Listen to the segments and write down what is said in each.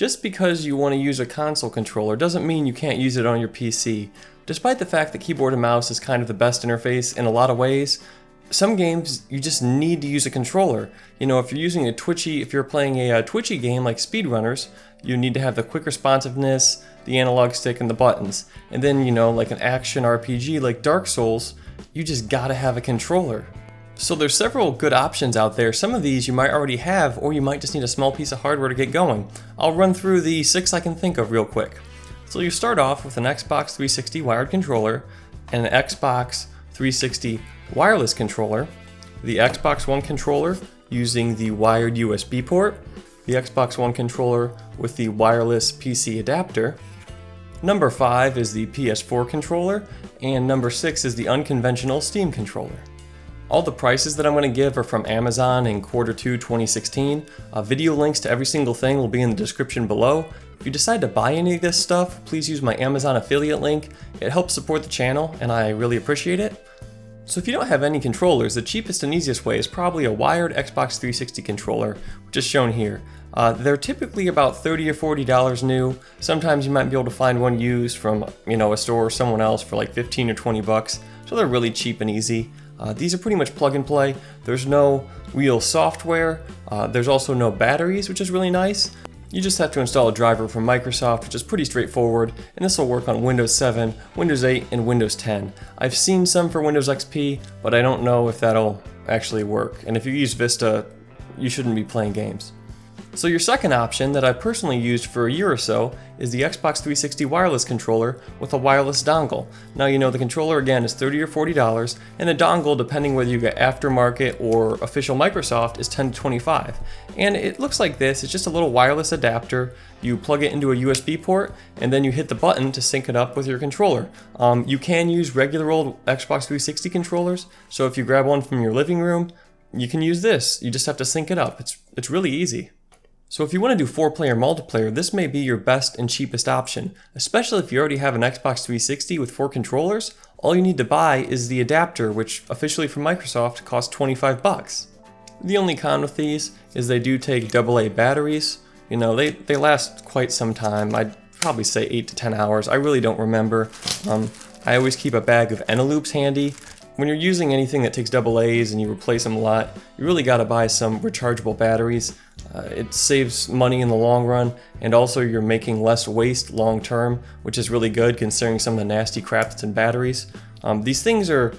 Just because you want to use a console controller doesn't mean you can't use it on your PC. Despite the fact that keyboard and mouse is kind of the best interface in a lot of ways, some games you just need to use a controller. You know, if you're playing a twitchy game like speedrunners, you need to have the quick responsiveness, the analog stick, and the buttons. And then, you know, like an action RPG like Dark Souls, you just gotta have a controller. So there's several good options out there. Some of these you might already have, or you might just need a small piece of hardware to get going. I'll run through the 6 I can think of real quick. So you start off with an Xbox 360 wired controller and an Xbox 360 wireless controller, the Xbox One controller using the wired USB port, the Xbox One controller with the wireless PC adapter. Number 5 is the PS4 controller, and number 6 is the unconventional Steam controller. All the prices that I'm going to give are from Amazon in Q2 2016. Video links to every single thing will be in the description below. If you decide to buy any of this stuff, please use my Amazon affiliate link. It helps support the channel and I really appreciate it. So if you don't have any controllers, the cheapest and easiest way is probably a wired Xbox 360 controller, which is shown here. They're typically about $30 or $40 new. Sometimes you might be able to find one used from, a store or someone else for like 15 or 20 bucks. So they're really cheap and easy. These are pretty much plug and play. There's no real software. There's also no batteries, which is really nice. You just have to install a driver from Microsoft, which is pretty straightforward, and this will work on Windows 7, Windows 8, and Windows 10. I've seen some for Windows XP, but I don't know if that'll actually work. And if you use Vista, you shouldn't be playing games. So your second option that I've personally used for a year or so is the Xbox 360 wireless controller with a wireless dongle. Now the controller again is $30 or $40, and the dongle, depending whether you get aftermarket or official Microsoft, is $10 to $25. And it looks like this. It's just a little wireless adapter. You plug it into a USB port, and then you hit the button to sync it up with your controller. You can use regular old Xbox 360 controllers, so if you grab one from your living room, you can use this. You just have to sync it up. It's really easy. So if you want to do 4-player multiplayer, this may be your best and cheapest option, especially if you already have an Xbox 360 with 4 controllers. All you need to buy is the adapter, which officially from Microsoft costs 25 bucks. The only con with these is they do take AA batteries. They last quite some time. I'd probably say 8 to 10 hours. I really don't remember. I always keep a bag of Eneloops handy. When you're using anything that takes AA's and you replace them a lot, you really got to buy some rechargeable batteries. It saves money in the long run, and also you're making less waste long term, which is really good considering some of the nasty crap that's in batteries. These things are,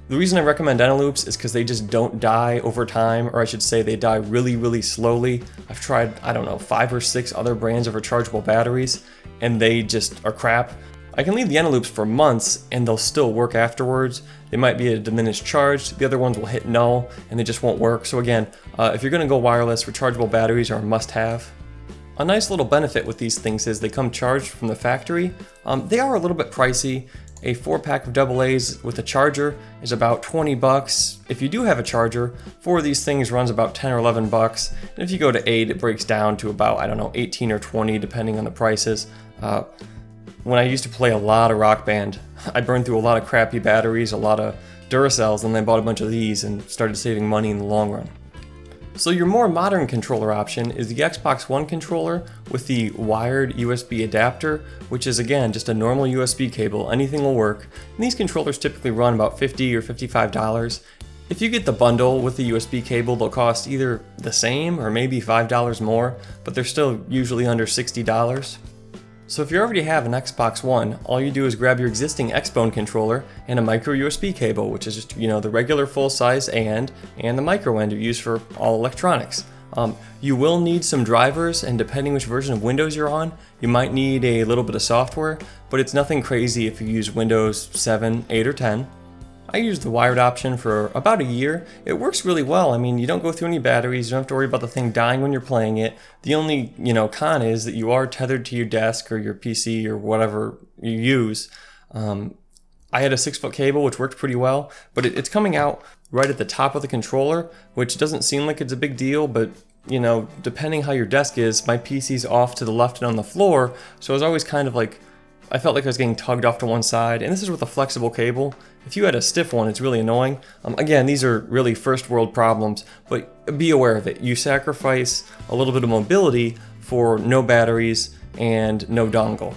the reason I recommend Eneloops is because they just don't die over time, or I should say they die really, really slowly. I've tried, 5 or 6 other brands of rechargeable batteries, and they just are crap. I can leave the Eneloops for months and they'll still work afterwards. They might be at a diminished charge, the other ones will hit null and they just won't work. So again, if you're going to go wireless, rechargeable batteries are a must-have. A nice little benefit with these things is they come charged from the factory. They are a little bit pricey. A 4-pack of AA's with a charger is about 20 bucks. If you do have a charger, 4 of these things runs about 10 or 11 bucks. And if you go to 8, it breaks down to about, 18 or 20 depending on the prices. When I used to play a lot of Rock Band, I burned through a lot of crappy batteries, a lot of Duracells, and then bought a bunch of these and started saving money in the long run. So your more modern controller option is the Xbox One controller with the wired USB adapter, which is again just a normal USB cable, anything will work. And these controllers typically run about $50 or $55. If you get the bundle with the USB cable, they'll cost either the same or maybe $5 more, but they're still usually under $60. So if you already have an Xbox One, all you do is grab your existing Xbone controller and a micro USB cable, which is just, the regular full-size and the micro end you use for all electronics. You will need some drivers, and depending which version of Windows you're on, you might need a little bit of software, but it's nothing crazy if you use Windows 7, 8, or 10. I used the wired option for about a year. It works really well. You don't go through any batteries. You don't have to worry about the thing dying when you're playing it. The only, con is that you are tethered to your desk or your PC or whatever you use. I had a 6-foot cable, which worked pretty well, but it's coming out right at the top of the controller, which doesn't seem like it's a big deal, but depending how your desk is, my PC's off to the left and on the floor, so I was always kind of like, I felt like I was getting tugged off to one side, and this is with a flexible cable. If you had a stiff one, it's really annoying. Again, these are really first world problems, but be aware of it. You sacrifice a little bit of mobility for no batteries and no dongle.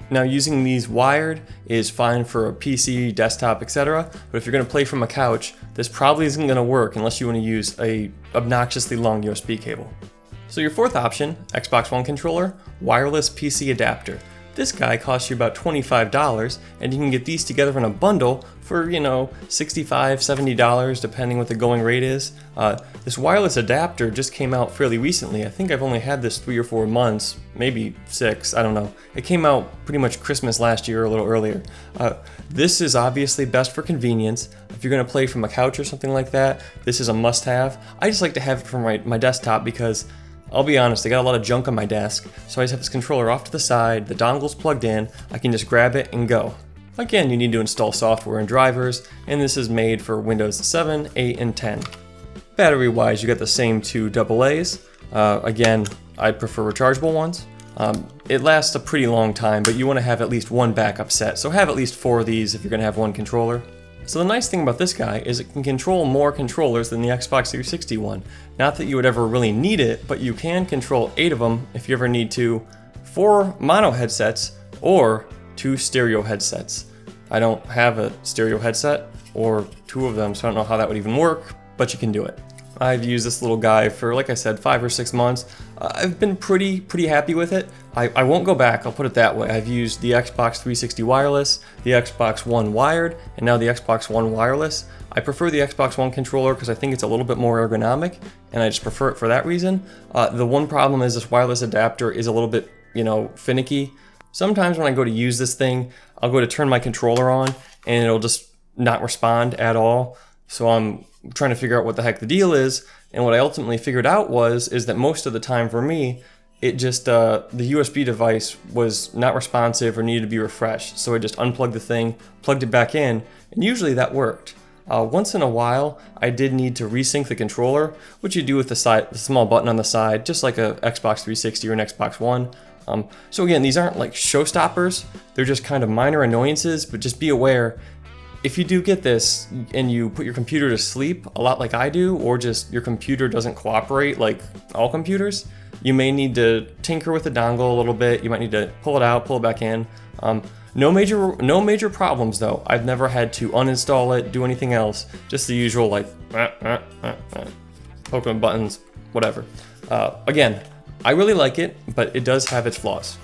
Now, using these wired is fine for a PC, desktop, etc. But if you're going to play from a couch, this probably isn't going to work unless you want to use a obnoxiously long USB cable. So your fourth option, Xbox One controller, wireless PC adapter. This guy costs you about $25, and you can get these together in a bundle for, $65, $70, depending what the going rate is. This wireless adapter just came out fairly recently. I think I've only had this 3 or 4 months, maybe 6, I don't know. It came out pretty much Christmas last year, or a little earlier. This is obviously best for convenience. If you're gonna play from a couch or something like that, this is a must-have. I just like to have it from my desktop because I'll be honest, I got a lot of junk on my desk, so I just have this controller off to the side, the dongle's plugged in, I can just grab it and go. Again, you need to install software and drivers, and this is made for Windows 7, 8, and 10. Battery-wise, you got the same two AA's. Again, I prefer rechargeable ones. It lasts a pretty long time, but you want to have at least one backup set, so have at least 4 of these if you're going to have one controller. So the nice thing about this guy is it can control more controllers than the Xbox 360 one. Not that you would ever really need it, but you can control 8 of them if you ever need to, 4 mono headsets or 2 stereo headsets. I don't have a stereo headset or 2 of them, so I don't know how that would even work, but you can do it. I've used this little guy for, like I said, 5 or 6 months. I've been pretty happy with it. I won't go back, I'll put it that way. I've used the Xbox 360 wireless, the Xbox One wired, and now the Xbox One wireless. I prefer the Xbox One controller because I think it's a little bit more ergonomic, and I just prefer it for that reason. The one problem is this wireless adapter is a little bit, finicky. Sometimes when I go to use this thing, I'll go to turn my controller on, and it'll just not respond at all. So I'm trying to figure out what the heck the deal is, and what I ultimately figured out is that most of the time for me, it just, the USB device was not responsive or needed to be refreshed. So I just unplugged the thing, plugged it back in, and usually that worked. Once in a while, I did need to resync the controller, which you do with the small button on the side, just like a Xbox 360 or an Xbox One. So again, these aren't like showstoppers, they're just kind of minor annoyances, but just be aware, if you do get this and you put your computer to sleep, a lot like I do, or just your computer doesn't cooperate like all computers, you may need to tinker with the dongle a little bit. You might need to pull it out, pull it back in. No major problems though. I've never had to uninstall it, do anything else. Just the usual like poking buttons, whatever. Again, I really like it, but it does have its flaws.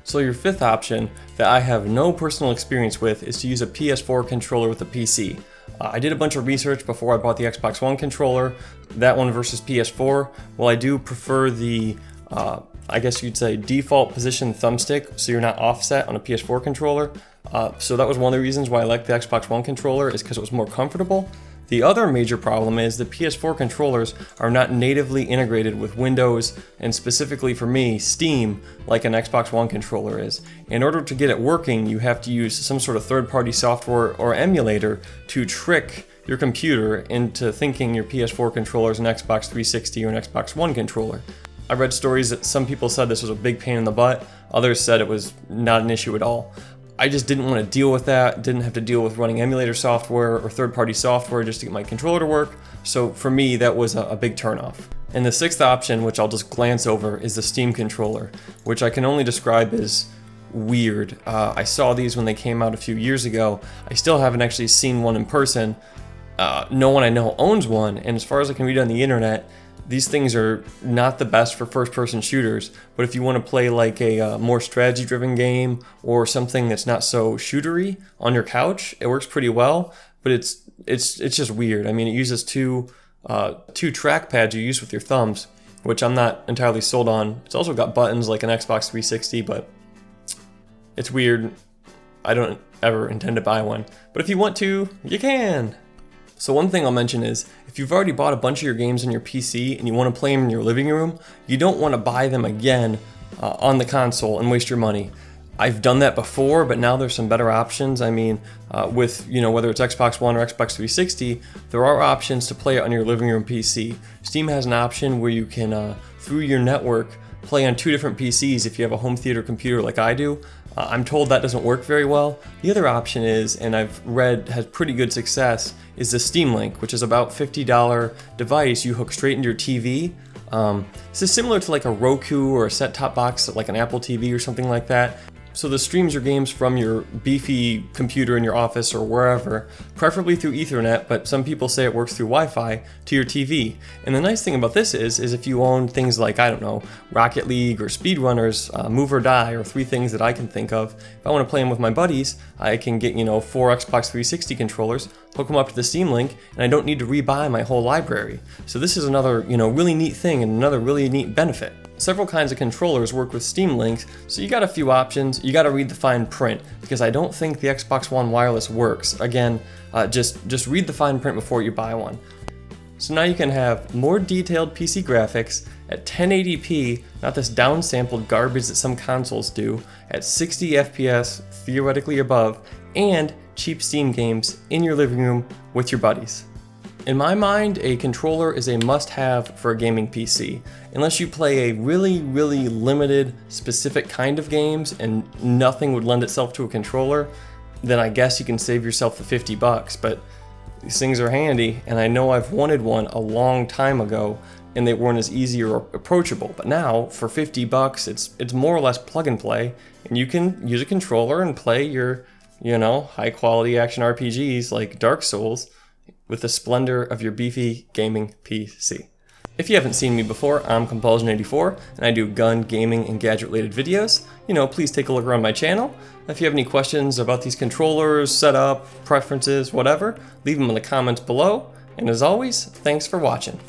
So your fifth option that I have no personal experience with is to use a PS4 controller with a PC. I did a bunch of research before I bought the Xbox One controller, that one versus PS4. Well, I do prefer the, I guess you'd say, default position thumbstick, so you're not offset on a PS4 controller. So that was one of the reasons why I liked the Xbox One controller, is because it was more comfortable. The other major problem is the PS4 controllers are not natively integrated with Windows, and specifically for me, Steam, like an Xbox One controller is. In order to get it working, you have to use some sort of third-party software or emulator to trick your computer into thinking your PS4 controller is an Xbox 360 or an Xbox One controller. I read stories that some people said this was a big pain in the butt, others said it was not an issue at all. I just didn't want to deal with that, didn't have to deal with running emulator software or third-party software just to get my controller to work, so for me that was a big turnoff. And the sixth option, which I'll just glance over, is the Steam controller, which I can only describe as weird. I saw these when they came out a few years ago. I still haven't actually seen one in person. No one I know owns one, and as far as I can read on the internet, these things are not the best for first-person shooters, but if you want to play like a more strategy-driven game or something that's not so shootery on your couch, it works pretty well, but it's just weird. I mean, it uses two trackpads you use with your thumbs, which I'm not entirely sold on. It's also got buttons like an Xbox 360, but it's weird. I don't ever intend to buy one, but if you want to, you can. So one thing I'll mention is, if you've already bought a bunch of your games on your PC and you want to play them in your living room, you don't want to buy them again on the console and waste your money. I've done that before, but now there's some better options. I mean, with, whether it's Xbox One or Xbox 360, there are options to play it on your living room PC. Steam has an option where you can, through your network, play on 2 different PCs if you have a home theater computer like I do. I'm told that doesn't work very well. The other option is, and I've read has pretty good success, is the Steam Link, which is about $50 device you hook straight into your TV. This is similar to like a Roku or a set-top box, like an Apple TV or something like that. So this streams your games from your beefy computer in your office or wherever, preferably through Ethernet, but some people say it works through Wi-Fi, to your TV. And the nice thing about this is if you own things like, I don't know, Rocket League or Speedrunners, Move or Die, or 3 things that I can think of, if I want to play them with my buddies, I can get, 4 Xbox 360 controllers, hook them up to the Steam Link, and I don't need to rebuy my whole library. So this is another, really neat thing and another really neat benefit. Several kinds of controllers work with Steam Links, so you got a few options. You got to read the fine print, because I don't think the Xbox One wireless works. Again, just read the fine print before you buy one. So now you can have more detailed PC graphics at 1080p, not this downsampled garbage that some consoles do, at 60 FPS, theoretically above, and cheap Steam games in your living room with your buddies. In my mind, a controller is a must-have for a gaming PC. Unless you play a really, really limited, specific kind of games and nothing would lend itself to a controller, then I guess you can save yourself the $50, but these things are handy, and I know I've wanted one a long time ago, and they weren't as easy or approachable. But now, for $50, it's more or less plug and play, and you can use a controller and play your, high-quality action RPGs like Dark Souls with the splendor of your beefy gaming PC. If you haven't seen me before, I'm Compulsion84, and I do gun, gaming, and gadget-related videos. Please take a look around my channel. If you have any questions about these controllers, setup, preferences, whatever, leave them in the comments below. And as always, thanks for watching.